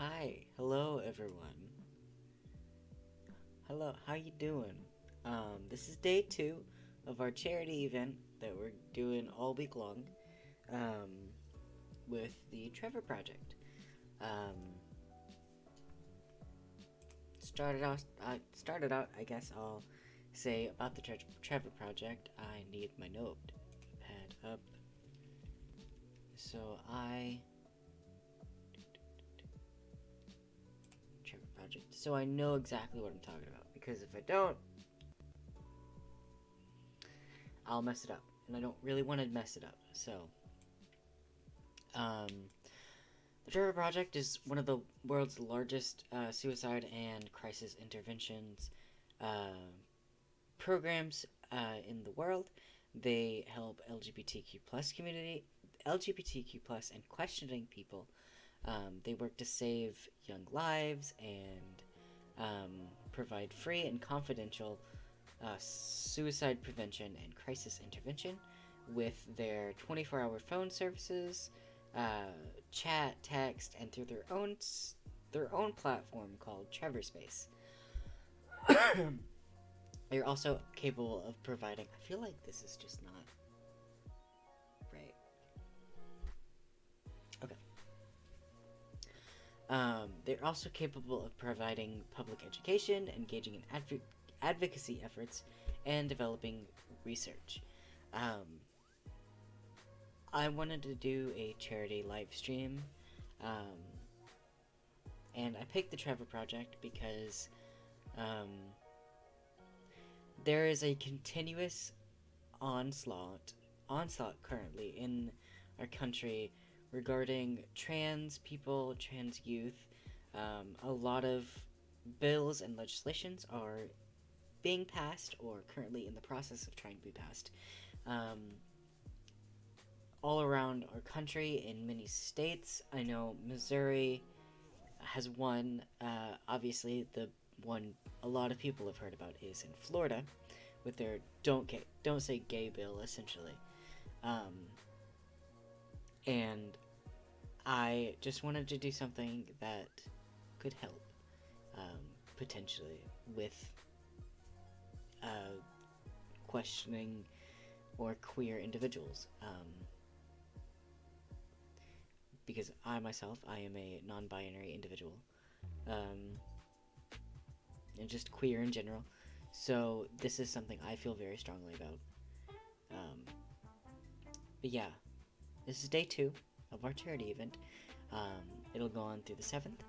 Hi, hello everyone. Hello, how you doing? This is day 2 of our charity event that we're doing all week long, um, with the Trevor Project. Um, started out. I guess I'll say about the Trevor Project. I need my notepad up, so Trevor Project. So I know exactly what I'm talking about because if I don't, I'll mess it up, and I don't really want to mess it up. So, um, the Trevor Project is one of the world's largest suicide and crisis interventions uh, programs in the world. They help LGBTQ plus and questioning people. They work to save young lives and provide free and confidential suicide prevention and crisis intervention with their 24-hour phone services, uh, chat, text, and through their own platform called Trevor Space. They're also capable of providing. I feel like this is just not right. Okay. They're also capable of providing public education, engaging in advocacy efforts, and developing research. Um, I wanted to do a charity live stream, um, and I picked the Trevor Project because um, there is a continuous onslaught currently in our country regarding trans people, trans youth. A lot of bills and legislations are being passed or currently in the process of trying to be passed. Um, all around our country in many states. I know Missouri has one. Obviously, the one a lot of people have heard about is in Florida, with their don't say gay bill essentially. Um, and I just wanted to do something that could help, um, potentially with uh, questioning or queer individuals. Because I myself, I am a non-binary individual, um, and just queer in general. So this is something I feel very strongly about. Um, but yeah, this is day 2 of our charity event. It'll go on through the 7th.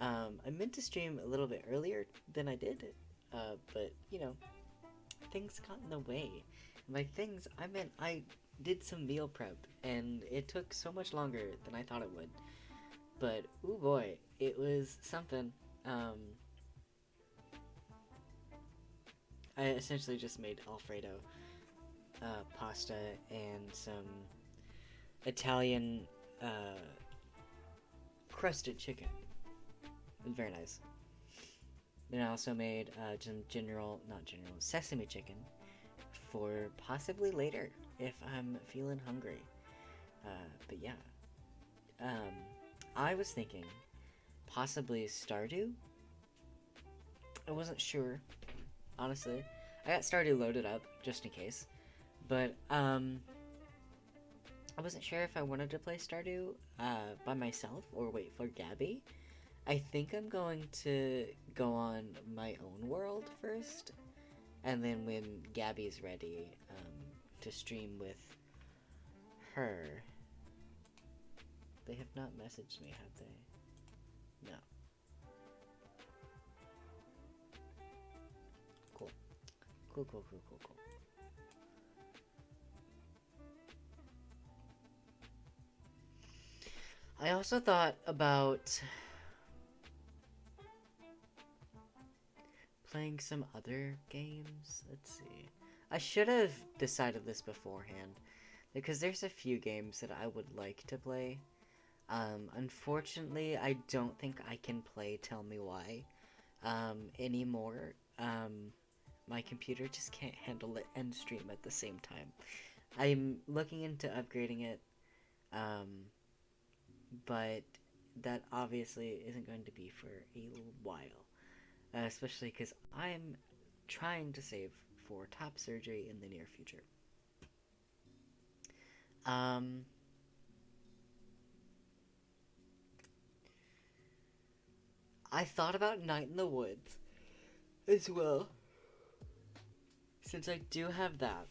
I meant to stream a little bit earlier than I did, but things got in the way. By things, I meant I did some meal prep, and it took so much longer than I thought it would. But oh boy, it was something. Um, I essentially just made Alfredo pasta and some Italian uh, crusted chicken. It was very nice. Then I also made some not general, sesame chicken for possibly later if I'm feeling hungry. But yeah, um, I was thinking possibly Stardew. I wasn't sure, honestly. I got Stardew loaded up just in case, but I wasn't sure if I wanted to play Stardew by myself or wait for Gabby. I think I'm going to go on my own world first, and then when Gabby's ready to stream with her. They have not messaged me, have they? No. Cool. Cool, cool, cool, cool, cool. I also thought about playing some other games. Let's see. I should have decided this beforehand because there's a few games that I would like to play. Unfortunately, I don't think I can play Tell Me Why anymore. My computer just can't handle it and stream at the same time. I'm looking into upgrading it, um, but that obviously isn't going to be for a while, especially because I'm trying to save for top surgery in the near future. Um, I thought about Night in the Woods as well, since I do have that,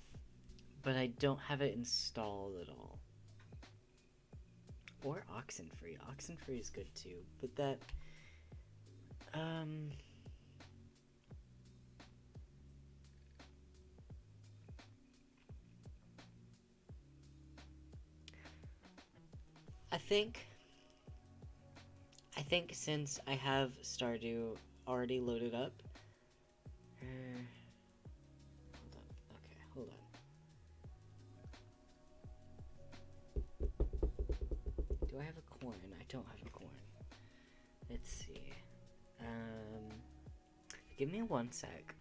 but I don't have it installed at all. Or Oxenfree. Oxenfree is good too, but that, um, I think, I think since I have Stardew already loaded up, hold on. Okay, hold on. Do I have a coin? I don't have a coin. Let's see. Um, Give me one sec.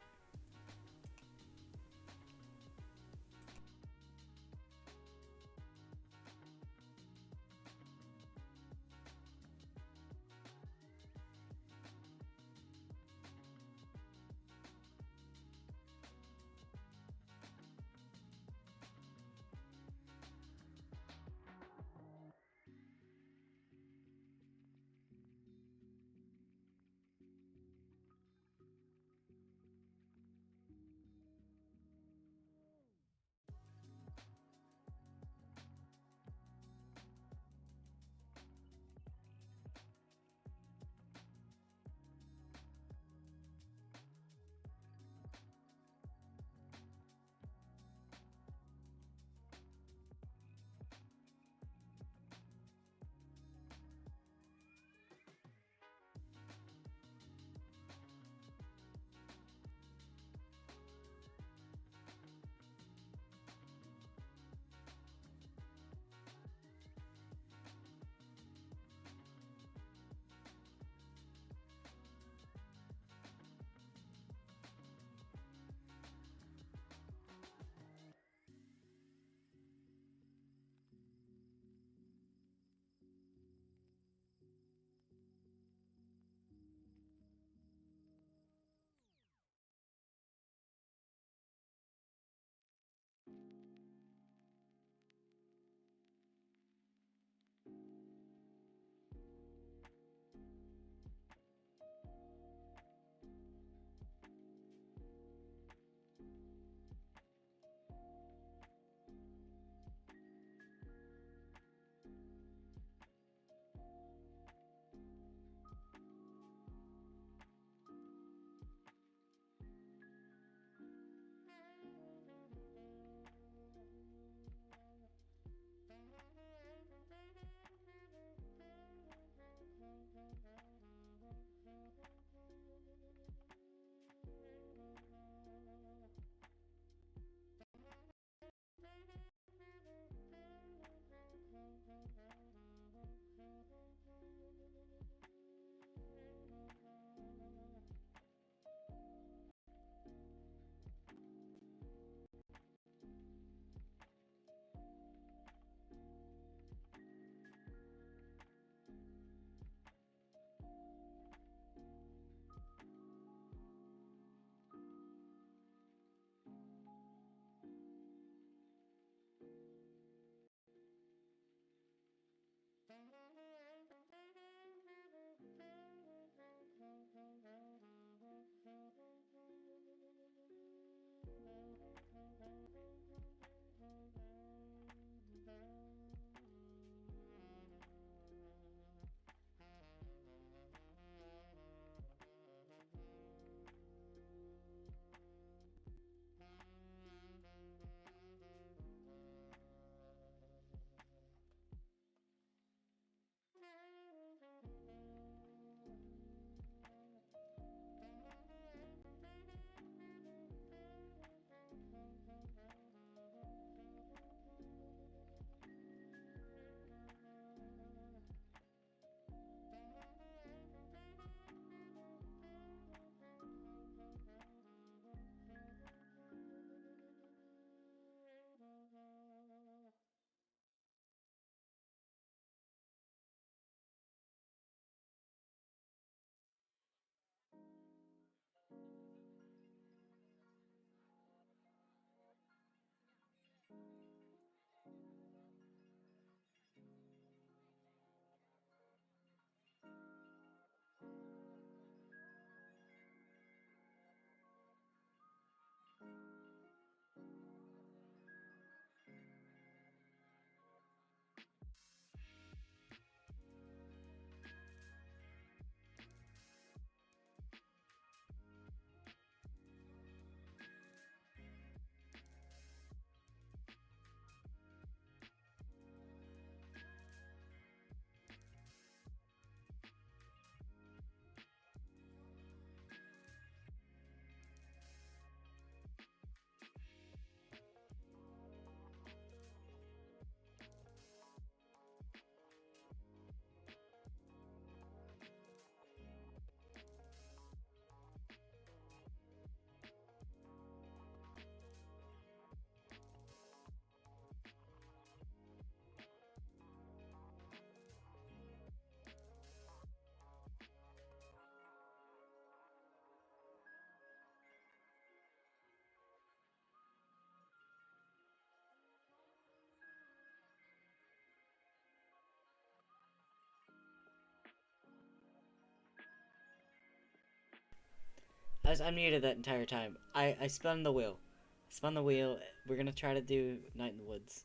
I was unmuted that entire time. I spun the wheel. Spun the wheel. We're gonna try to do Night in the Woods.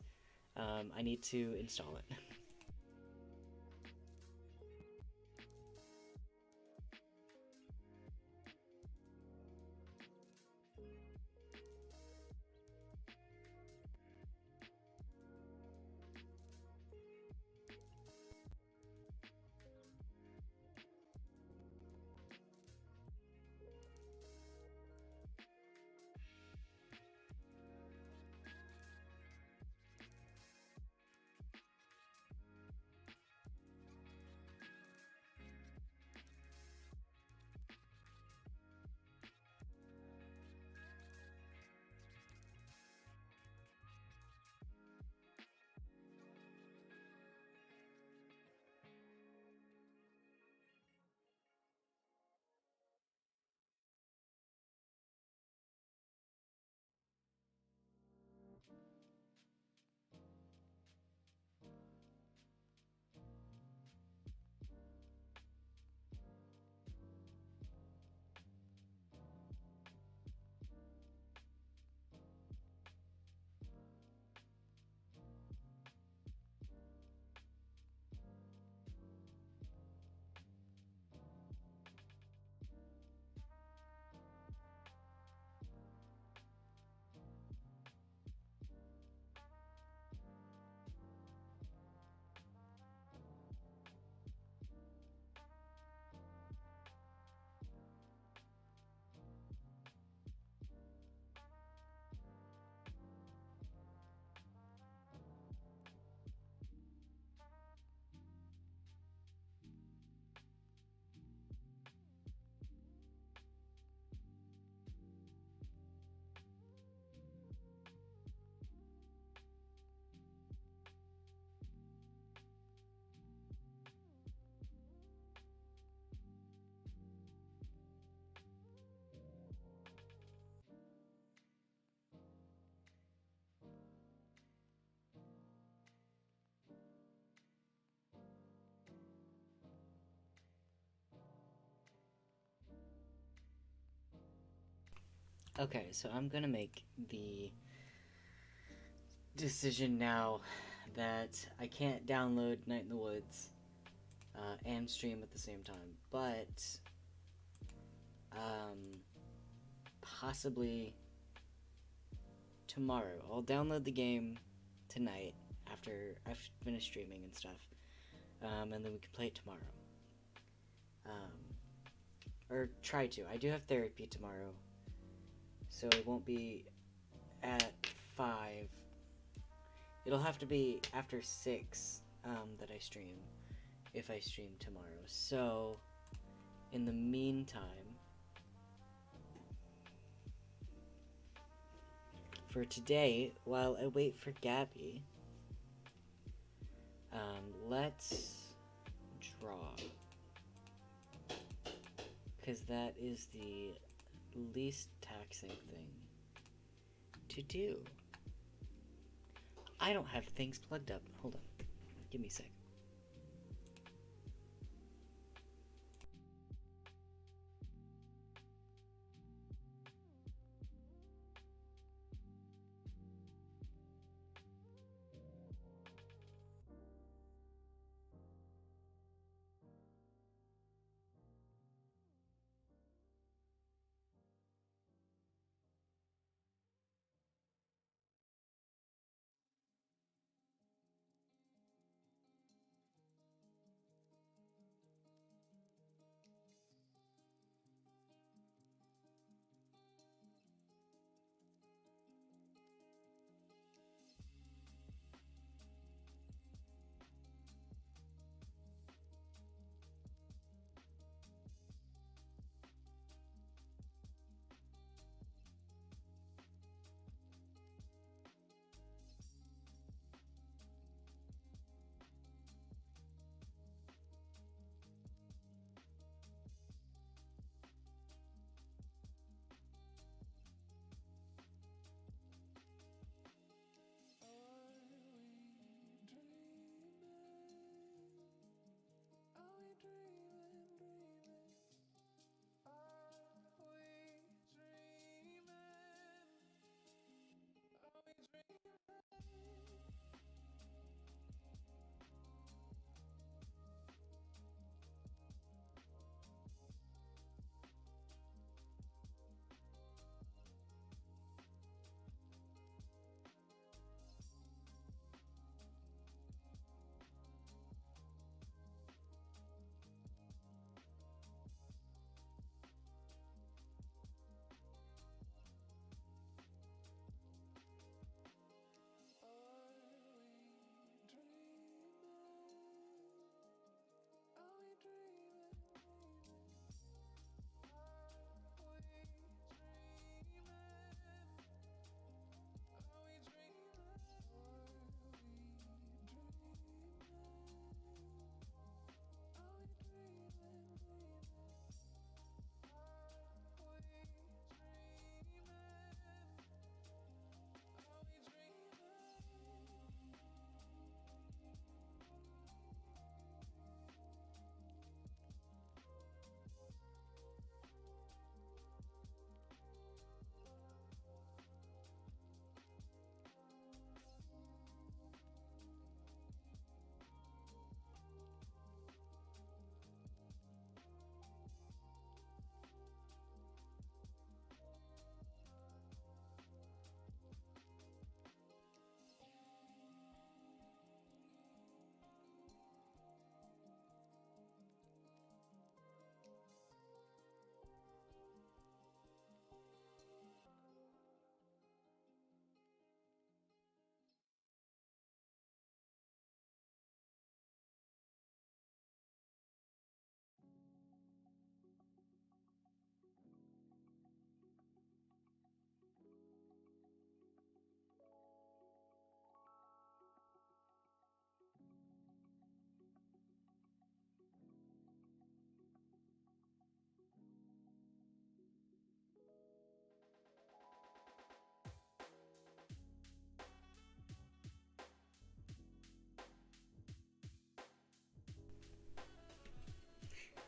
I need to install it. Okay, so I'm gonna make the decision now that I can't download Night in the Woods and stream at the same time, but possibly tomorrow. I'll download the game tonight after I've finished streaming and stuff, and then we can play it tomorrow. Or try to. I do have therapy tomorrow, so it won't be at 5. It'll have to be after 6 that I stream, if I stream tomorrow. So, in the meantime, for today, while I wait for Gabby, let's draw. Because that is the least taxing thing to do. I don't have things plugged up. Hold on. Give me a sec.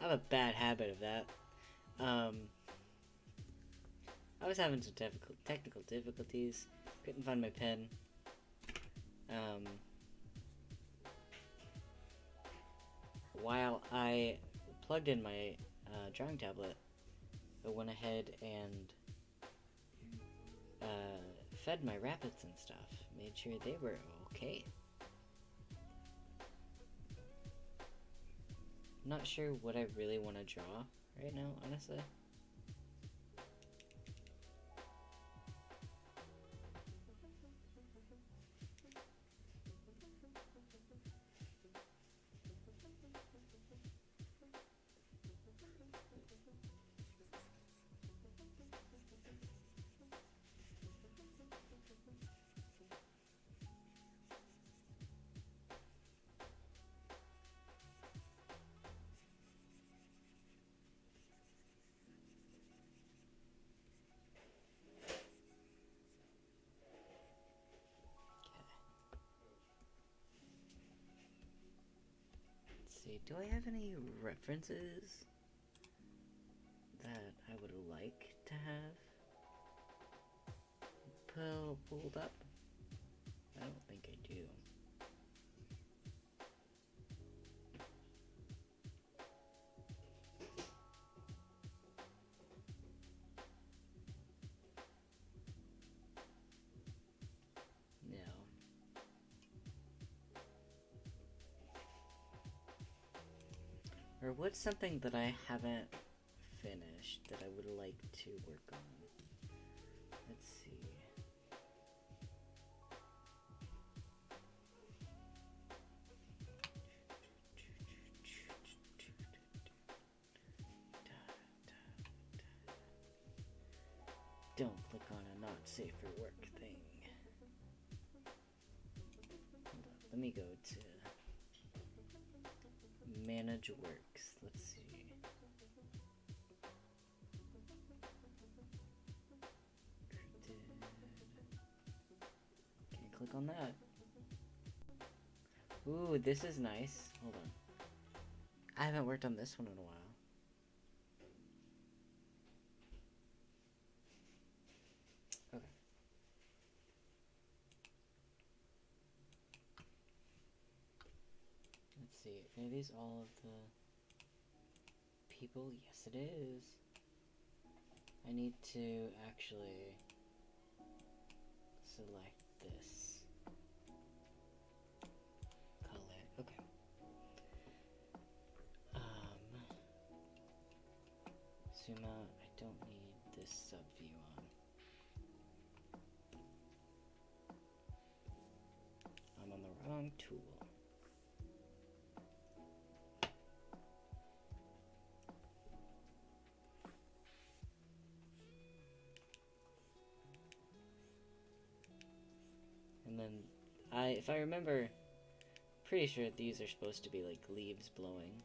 I have a bad habit of that. I was having some technical difficulties. Couldn't find my pen. While I plugged in my drawing tablet, I went ahead and fed my rapids and stuff. Made sure they were okay. Not sure what I really want to draw right now, honestly. See, do I have any references that I would like to have pulled up? I don't think I do. No. Or what's something that I haven't finished that I would like to work on? Let's see. Don't click on a not safe for work thing. Hold on, let me go to manage works. Let's see. Can I click on that? Ooh, this is nice. Hold on. I haven't worked on this one in a while. Okay. Let's see. Are these all of the people? Yes, it is. I need to actually select this color. Okay. Zoom out. I don't need this sub view on. I'm on the wrong tool. And then if I remember, pretty sure these are supposed to be like leaves blowing.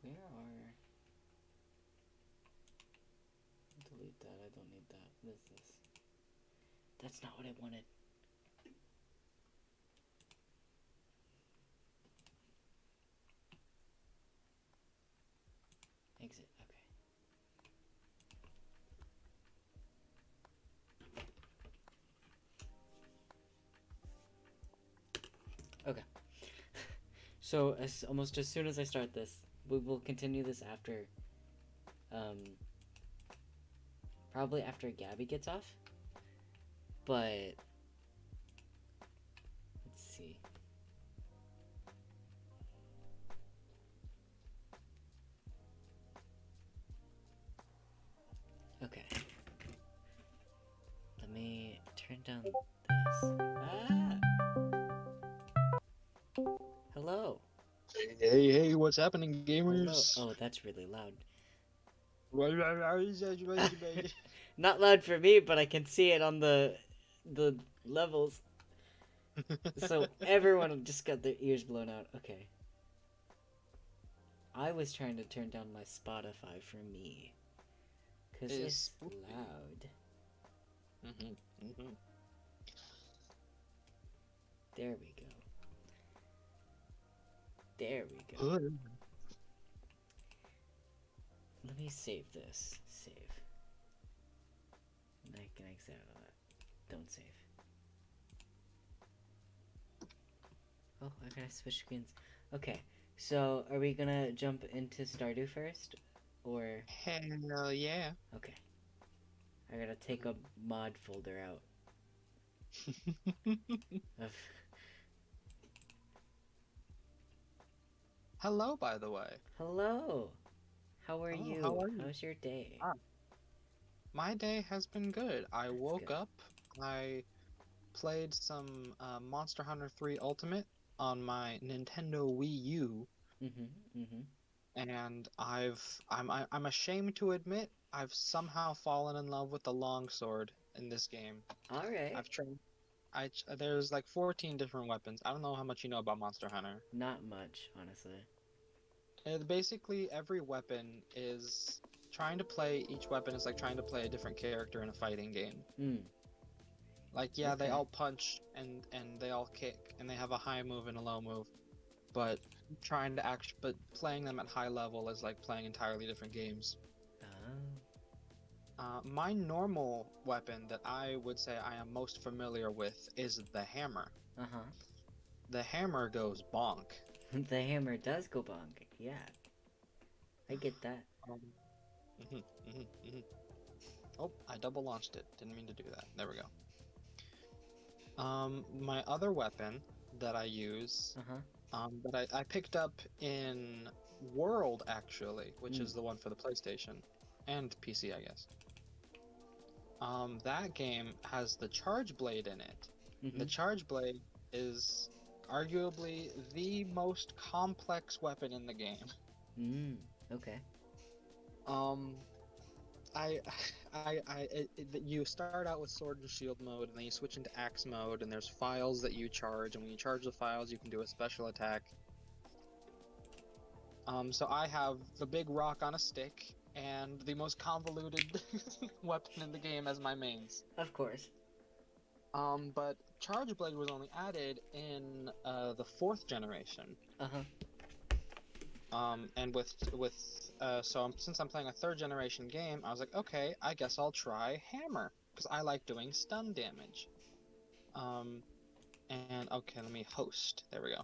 Where are... Delete that, I don't need that. What is this? That's not what I wanted. Exit, okay. Okay. So, almost as soon as I start this, we will continue this after, probably after Gabby gets off, but, let's see. down this. Ah! Hello. Hey, what's happening, Hello. gamers? Oh, that's really loud. Hey, Not loud for me, but I can see it on the levels. So everyone just got their ears blown out. Okay. I was trying to turn down my Spotify for me. Cause is it's spooky. loud. Mhm, mhm. There we go. There we go. Good. Let me save this. Save. I can exit out of that. Don't save. Oh, I gotta switch screens. Okay, so are we gonna jump into Stardew first? Or. Hell yeah. Okay. I gotta take a mod folder out of. Hello, by the way. Hello! How are Hello, how you? are you? How's your day? Ah, my day has been good. I That's woke good. up, I played some Monster Hunter 3 Ultimate on my Nintendo Wii U, Mm hmm, mm hmm. and I'm ashamed to admit I've somehow fallen in love with the longsword in this game. Alright. I've tried there's like 14 different weapons. I don't know how much you know about Monster Hunter. Not much, honestly. Basically, every weapon is trying to play. Each weapon is like trying to play a different character in a fighting game. Hmm, Like, yeah, they okay. all punch and they all kick and they have a high move and a low move, but but playing them at high level is like playing entirely different games. Oh. My normal weapon that I would say I am most familiar with is the hammer. Uh huh. The hammer goes bonk. The hammer does go bonk. Yeah, I get that. Um, mhm, mhm, mhm. Oh, I double launched it. Didn't mean to do that. There we go. My other weapon that I use, Uh huh. that I picked up in World actually, which Hmm. is the one for the PlayStation and PC, I guess. That game has the Charge Blade in it. Mm And the hmm. Charge Blade is arguably the most complex weapon in the game. Hmm. Okay. Um, I, you start out with Sword and Shield mode, and then you switch into Axe mode, and there's files that you charge, and when you charge the files, you can do a special attack. So I have the big rock on a stick and the most convoluted weapon in the game as my mains. Of course. But Charge Blade was only added in the fourth generation. Uh huh. And since I'm playing a third generation game, I was like, okay, I guess I'll try Hammer because I like doing stun damage. Um, and okay, let me host. There we go.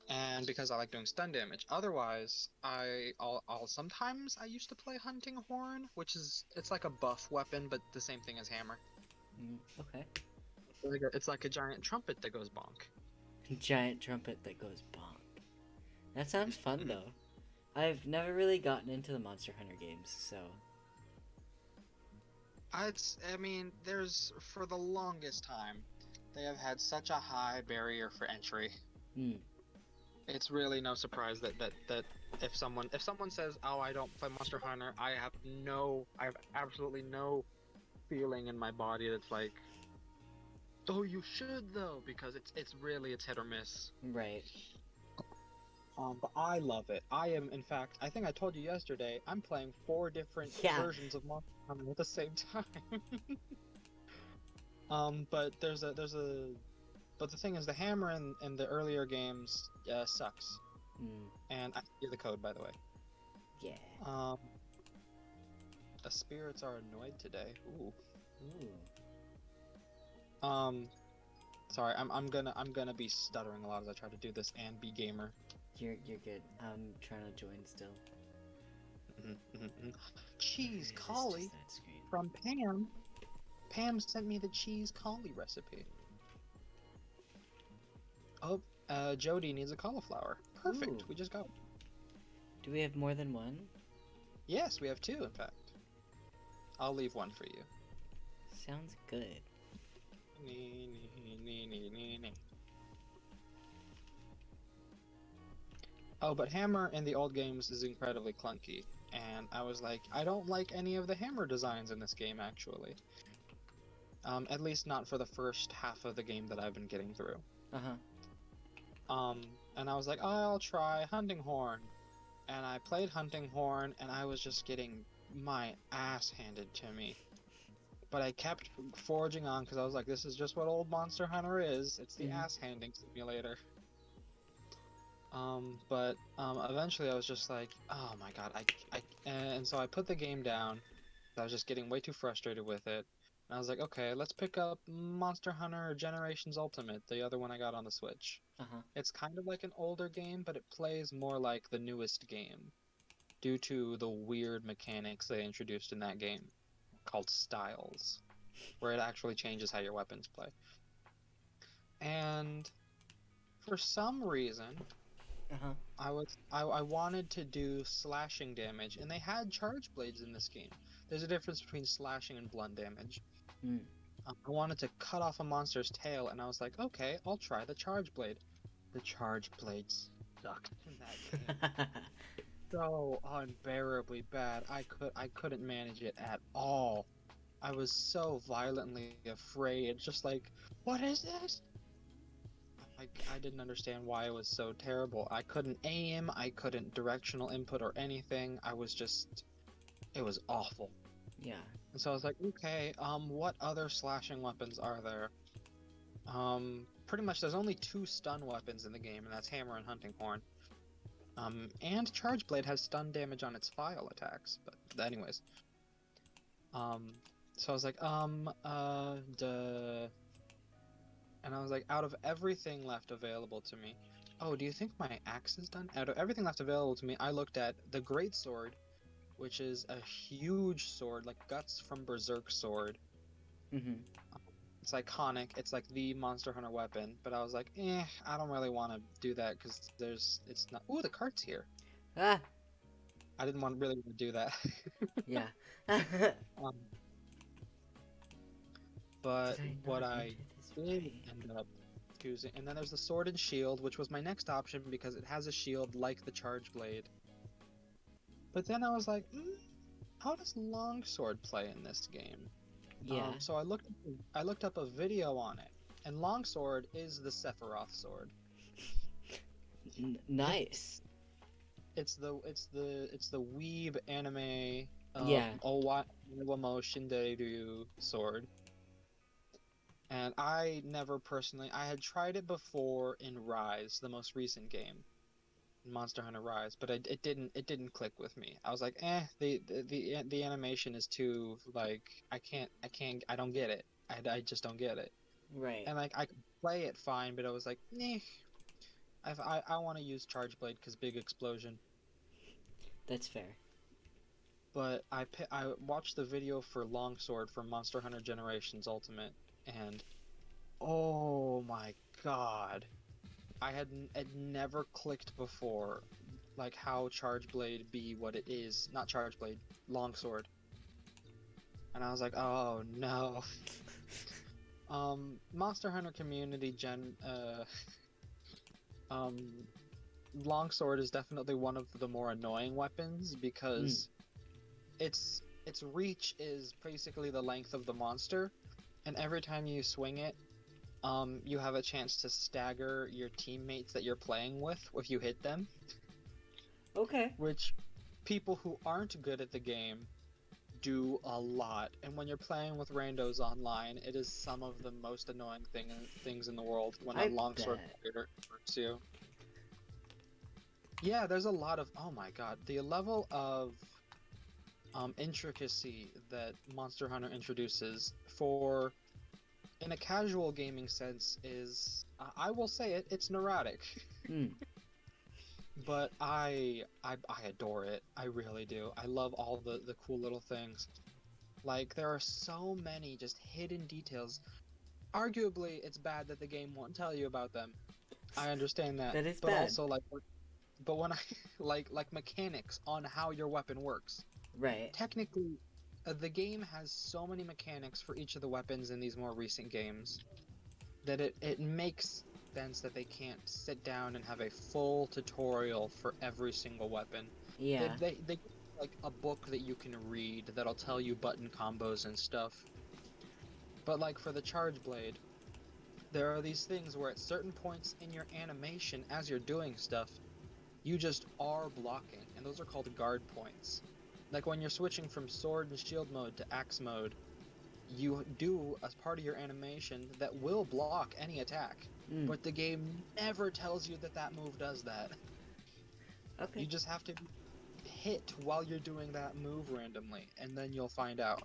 And because I like doing stun damage. Otherwise, I'll sometimes I used to play Hunting Horn, which is it's like a buff weapon, but the same thing as Hammer. Mm, okay. It's like a giant trumpet that goes bonk. Giant trumpet that goes bonk. That sounds fun Mhm. though. I've never really gotten into the Monster Hunter games, so. I mean, there's for the longest time, they have had such a high barrier for entry. Hmm. It's really no surprise that if someone says, "Oh, I don't play Monster Hunter," I have absolutely no feeling in my body that's like, "Oh, you should though," because it's hit or miss. Right. But I love it. In fact, I think I told you yesterday, I'm playing four different Yeah. versions of Monster Hunter at the same time. But but the thing is, the hammer in the earlier games sucks. Hmm. And I can give the code, by the way. Yeah. Um, the spirits are annoyed today. Ooh. Ooh. Um, sorry, I'm gonna be stuttering a lot as I try to do this and be gamer. You're good. I'm trying to join still. Or Cheese is this just collie that screen? from Pam. Pam sent me the cheese collie recipe. Oh, Jody needs a cauliflower. Ooh. Perfect. We just got it. Do we have more than one? Yes, we have two, in fact. I'll leave one for you. Sounds good. Oh, but Hammer in the old games is incredibly clunky. And I was like, I don't like any of the Hammer designs in this game, actually. At least not for the first half of the game that I've been getting through. Uh-huh. And I was like, oh, I'll try Hunting Horn. And I played Hunting Horn, and I was just getting my ass handed to me. But I kept forging on because I was like, this is just what old Monster Hunter is. It's the ass handing simulator. But eventually I was just like, oh my god, and so I put the game down. I was just getting way too frustrated with it. And I was like, okay, let's pick up Monster Hunter Generations Ultimate, the other one I got on the Switch. Uh-huh. It's kind of like an older game, but it plays more like the newest game due to the weird mechanics they introduced in that game called styles, where it actually changes how your weapons play. And for some reason, Uh-huh. I wanted to do slashing damage, and they had charge blades in this game. There's a difference between slashing and blunt damage. Mm. I wanted to cut off a monster's tail, and I was like, okay, I'll try the charge blade. The charge blades sucked in that game. So unbearably bad. I couldn't manage it at all. I was so violently afraid, just like, what is this? I didn't understand why it was so terrible. I couldn't aim, I couldn't directional input or anything. It was awful. Yeah. And so I was like, okay, what other slashing weapons are there? Pretty much there's only 2 stun weapons in the game, and that's Hammer and Hunting Horn. And Charge Blade has stun damage on its file attacks, but anyways. So I was like, duh. And I was like, out of everything left available to me, oh, do you think my axe is done? Out of everything left available to me, I looked at the Great Sword, which is a huge sword, like Guts from Berserk sword. Mm-hmm. It's iconic. It's like the Monster Hunter weapon. But I was like, I don't really want to do that because it's not. Ooh, the cart's here. Ah. I didn't really want to do that. Yeah. um, but what I did end up choosing, and then there's the Sword and Shield, which was my next option because it has a shield like the Charge Blade. But then I was like, how does Longsword play in this game? Yeah. So I looked up a video on it, and Longsword is the Sephiroth sword. Nice. It's the weeb anime Yeah. Owa Shinderu sword. And I never personally, I had tried it before in Rise, the most recent game, Monster Hunter Rise, but it didn't click with me. I was like, the animation is too, like, I don't get it. I just don't get it. Right. And like I could play it fine, but I was like, I want to use Charge Blade because big explosion. That's fair. But I watched the video for Longsword for Monster Hunter Generations Ultimate, and oh my god, it never clicked before, like how Charge Blade be what it is. Not Charge Blade, Longsword. And I was like, oh no. Monster Hunter community Longsword is definitely one of the more annoying weapons because its reach is basically the length of the monster, and every time you swing it, you have a chance to stagger your teammates that you're playing with if you hit them. Okay. Which people who aren't good at the game do a lot, and when you're playing with randos online, it is some of the most annoying things in the world when a Longsword player hurts you. Yeah, there's a lot of, oh my god, the level of intricacy that Monster Hunter introduces for, in a casual gaming sense, is, I will say it, it's neurotic. But I adore it. I really do. I love all the cool little things. Like, there are so many just hidden details. Arguably, it's bad that the game won't tell you about them. I understand that. That is but bad. Also, like, but when I like mechanics on how your weapon works. Right. Technically, the game has so many mechanics for each of the weapons in these more recent games that it makes sense that they can't sit down and have a full tutorial for every single weapon. Yeah. They like a book that you can read that'll tell you button combos and stuff. But like for the Charge Blade, there are these things where at certain points in your animation as you're doing stuff, you just are blocking, and those are called guard points. Like when you're switching from sword and shield mode to axe mode, you do as part of your animation that will block any attack, Mm. but the game never tells you that that move does that. Okay. You just have to hit while you're doing that move randomly, and then you'll find out.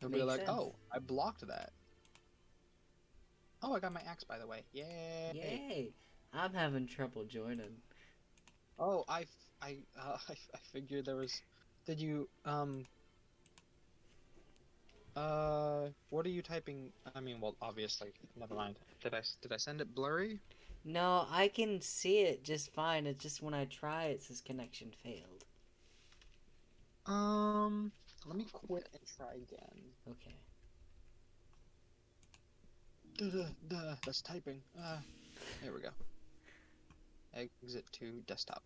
You'll be Makes like, sense. oh, I blocked that. Oh, I got my axe, by the way. Yay! Yay! I'm having trouble joining. Oh, I figured there was. Did you what are you typing? I mean, well, obviously, never mind. Did I send it blurry? No, I can see it just fine. It's just when I try, it says connection failed. Um, Let me quit and try again. Okay. That's typing. There we go. Exit to desktop.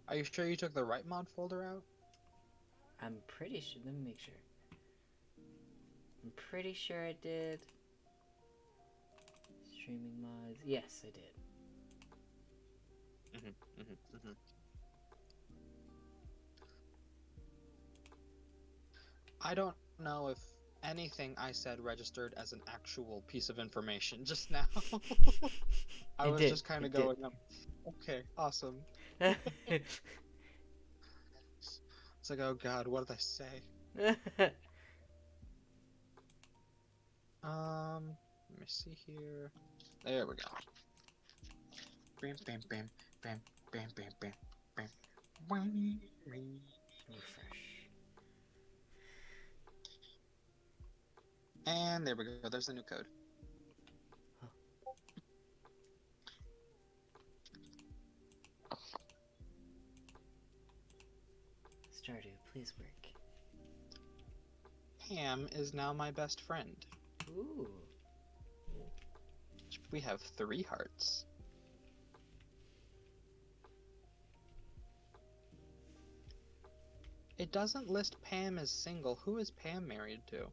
Are you sure you took the right mod folder out? I'm pretty sure. Let me make sure. I'm pretty sure I did. Streaming mods. Yes, I did. I don't know if anything I said registered as an actual piece of information just now. I It was did. just kind of It did. going, okay, awesome. It's like, oh god, what did I say? Let me see here. There we go. Bam, bam, bam, bam, bam, bam, bam, bam. Refresh. And there we go. There's the new code. Stardew, please work. Pam is now my best friend. Ooh. We have 3 hearts. It doesn't list Pam as single. Who is Pam married to?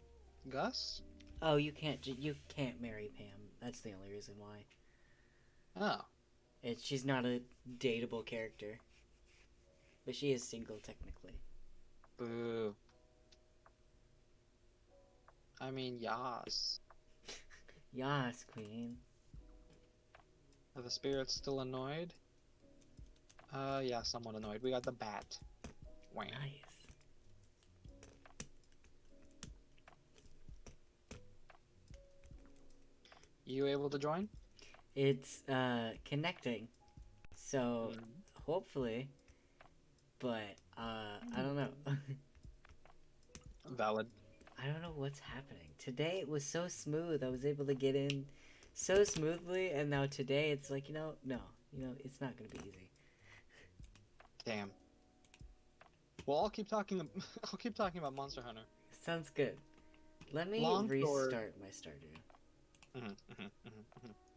Gus? Oh, you can't marry Pam. That's the only reason why. Oh. She's not a dateable character. But she is single technically. Boo. I mean, yas. Yas, queen. Are the spirits still annoyed? Yeah, somewhat annoyed. We got the bat. Wham. Nice. You able to join? It's connecting. So hopefully, but I don't know. Valid. I don't know what's happening. Today it was so smooth. I was able to get in so smoothly, and now today it's like, no, it's not gonna be easy. Damn. Well, I'll keep talking. I'll keep talking about Monster Hunter. Sounds good. Let me Longsword. restart my Stardew.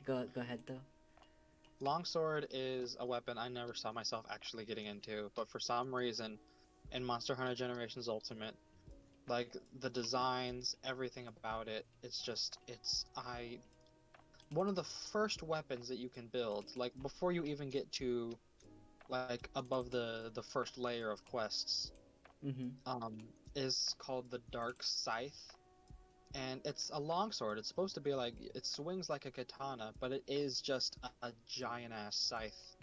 Go ahead though. Longsword is a weapon I never saw myself actually getting into, but for some reason, in Monster Hunter Generations Ultimate, like the designs, everything about it, it's one of the first weapons that you can build, like before you even get to like above the first layer of quests, is called the Dark Scythe. And it's a longsword. It's supposed to be like, it swings like a katana, but it is just a giant ass scythe.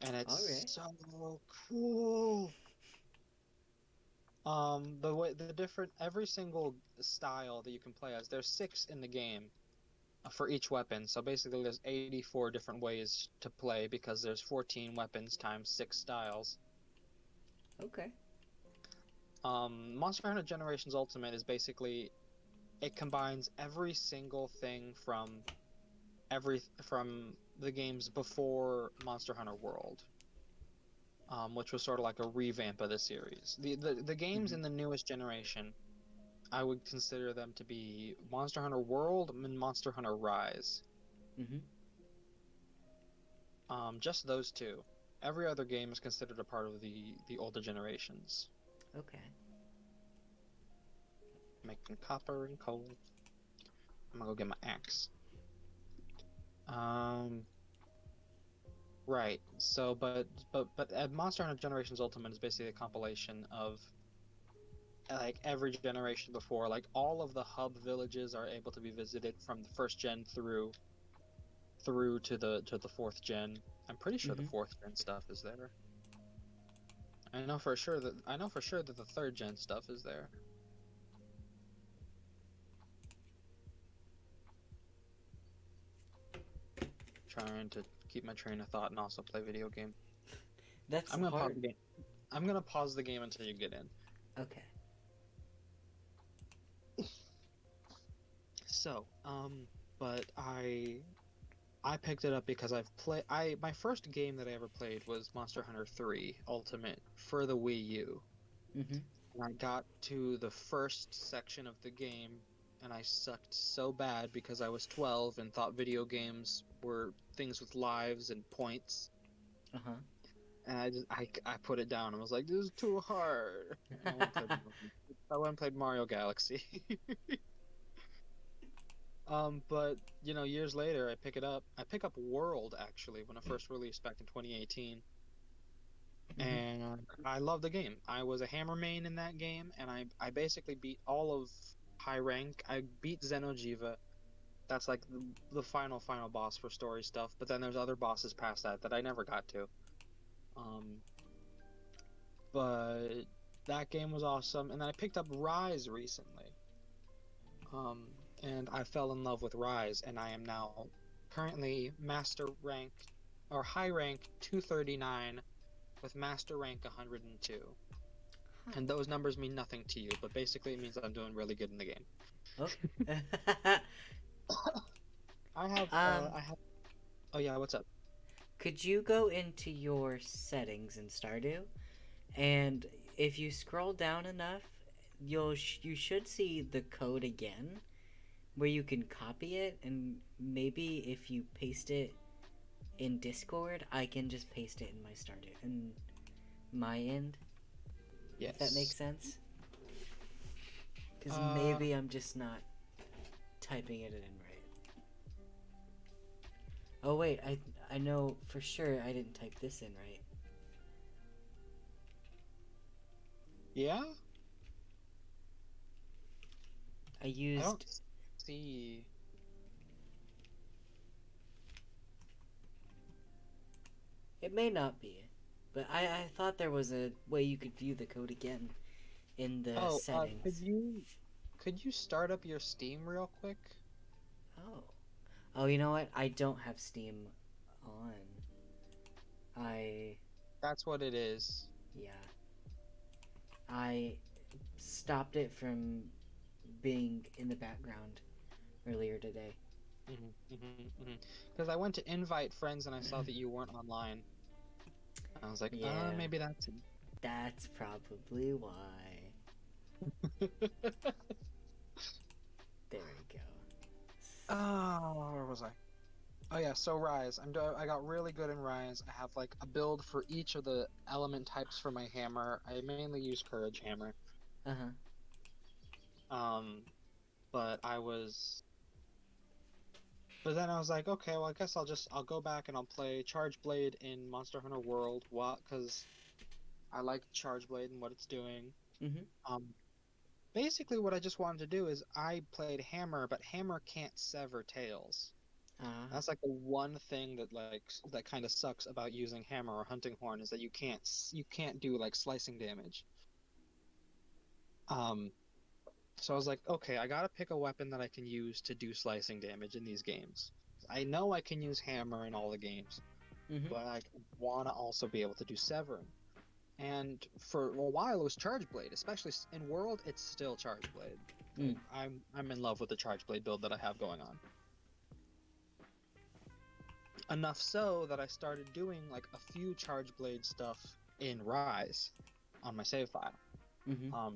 And it's so cool. Every single style that you can play as, there's 6 in the game for each weapon. So basically there's 84 different ways to play because there's 14 weapons times 6 styles. Okay. Monster Hunter Generations Ultimate is basically, it combines every single thing from the games before Monster Hunter World. which was sort of like a revamp of the series. The games Mhm. in the newest generation, I would consider them to be Monster Hunter World and Monster Hunter Rise. Mhm. Just those two. Every other game is considered a part of the older generations. Okay. Making copper and coal. I'm gonna go get my axe. Um, right. So, but Monster Hunter Generations Ultimate is basically a compilation of like every generation before. Like all of the hub villages are able to be visited from the first gen through to the fourth gen. I'm pretty sure the Mhm. fourth gen stuff is there. I know for sure that the third gen stuff is there. Trying to keep my train of thought and also play video game. That's I'm gonna pause hard. the game. I'm gonna pause the game until you get in. Okay. So, but I picked it up because I've played I my first game that I ever played was Monster Hunter 3 Ultimate for the Wii U. Mhm. And I got to the first section of the game and I sucked so bad because I was 12 and thought video games were things with lives and points. Uh huh. And I put it down and was like, this is too hard. And I went and played Mario Galaxy. But years later, I pick it up. I pick up World actually when it first released back in 2018, Mhm. and I love the game. I was a hammer main in that game, and I basically beat all of high rank. I beat Xeno'jiiva. That's like the final boss for story stuff. But then there's other bosses past that that I never got to. Um, but that game was awesome, and then I picked up Rise recently. Um, and I fell in love with Rise, and I am now currently master rank or high rank 239 with master rank 102. Huh. And those numbers mean nothing to you, but basically it means I'm doing really good in the game. Oh. I have, oh yeah, what's up? Could you go into your settings in Stardew, and if you scroll down enough, you should see the code again, where you can copy it, and maybe if you paste it in Discord, I can just paste it in my Stardew in my end, if that makes Yes. sense. Because Uh, maybe I'm just not typing it in right. Oh wait, I know for sure I didn't type this in right. yeah? I I don't used. see. It may not be, but I thought there was a way you could view the code again in the Oh, settings. could you start up your Steam real quick? Oh. Oh, you know what? I don't have Steam on. I. That's what it is. Yeah. I stopped it from being in the background earlier today. Because I went to invite friends and I saw that you weren't online. I was like, Yeah, maybe that's that's probably why. it. There we go. Oh, where was I? Oh yeah, so Rise. I got really good in Rise. I have like a build for each of the element types for my hammer. I mainly use Courage Hammer. Uh huh. Um, but but then I was like, okay, well I guess I'll go back and I'll play Charge Blade in Monster Hunter World. What? Because I like Charge Blade and what it's doing. Mhm. Um, basically what I just wanted to do is I played Hammer, but Hammer can't sever tails. Ah. That's like the one thing that kind of sucks about using hammer or hunting horn is that you can't do like slicing damage. Um, so I was like, okay, I gotta pick a weapon that I can use to do slicing damage in these games. I know I can use hammer in all the games, Mhm. but I want to also be able to do severing. And for a while it was Charge Blade, especially in World, it's still Charge Blade. Mm. Like I'm in love with the Charge Blade build that I have going on. Enough so that I started doing like a few Charge Blade stuff in Rise on my save file. Mm-hmm.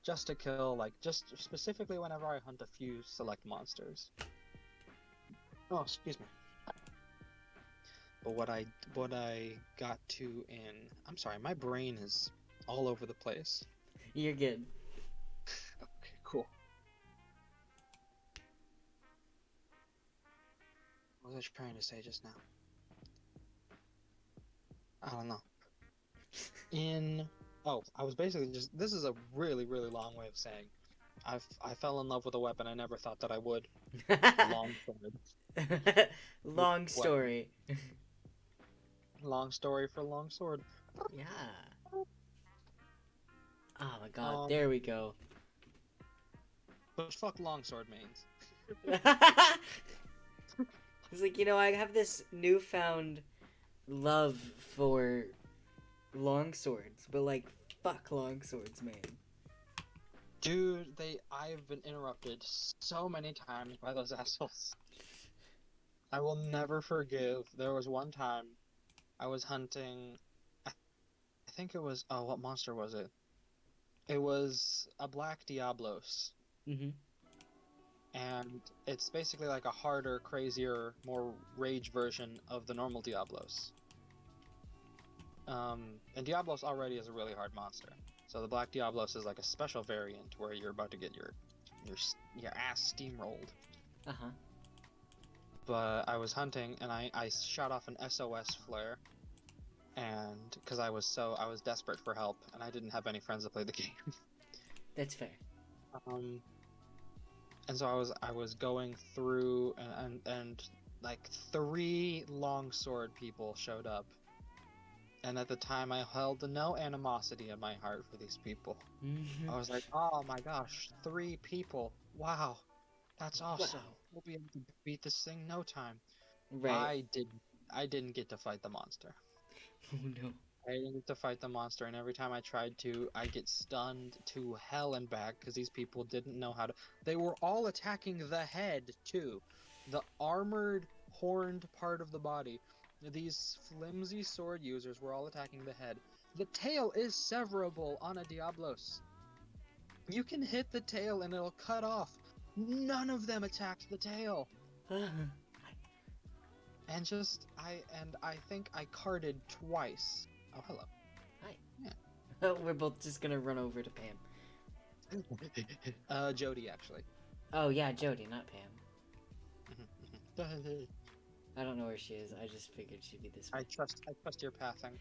Just to kill, like, just specifically whenever I hunt a few select monsters. Oh, excuse me. But what I got to in, I'm sorry, my brain is all over the place. You're good. Okay, cool. What was I trying to say just now? I don't know. I was basically just, this is a really, really long way of saying I fell in love with a weapon I never thought that I would. Long sword. Long Weapon. story. Long story for long sword. Yeah. Oh my god, Um, there we go. but fuck longsword mains. It's like, I have this newfound love for long swords, but like, fuck long swords, man. Dude, I've been interrupted so many times by those assholes. I will never forgive. There was one time I was hunting, I think it was, oh, what monster was it? It was a black Diablos. Mm-hmm. And it's basically like a harder, crazier, more rage version of the normal Diablos. And Diablos already is a really hard monster. So the Black Diablos is like a special variant where you're about to get your ass steamrolled. Uh-huh. But I was hunting and I shot off an SOS flare, and because I was desperate for help and I didn't have any friends to play the game. That's fair. Um, and so I was going through and like 3 longsword people showed up. And at the time, I held no animosity in my heart for these people. Mm-hmm. I was like, oh my gosh, 3 people. Wow, that's awesome. Wow. We'll be able to beat this thing no time. Right. I didn't get to fight the monster. Oh no. I didn't get to fight the monster, and every time I tried to, I get stunned to hell and back because these people didn't know how to. They were all attacking the head too, the armored, horned part of the body. These flimsy sword users were all attacking the head. The tail is severable on a Diablos. You can hit the tail and it'll cut off. None of them attacked the tail. And I think I carded twice. Oh, hello. Hi. Yeah. We're both just gonna run over to Pam. Jody, actually. Oh yeah, Jody, not Pam. I I don't know where she is. I just figured she'd be this way. trust your pathing.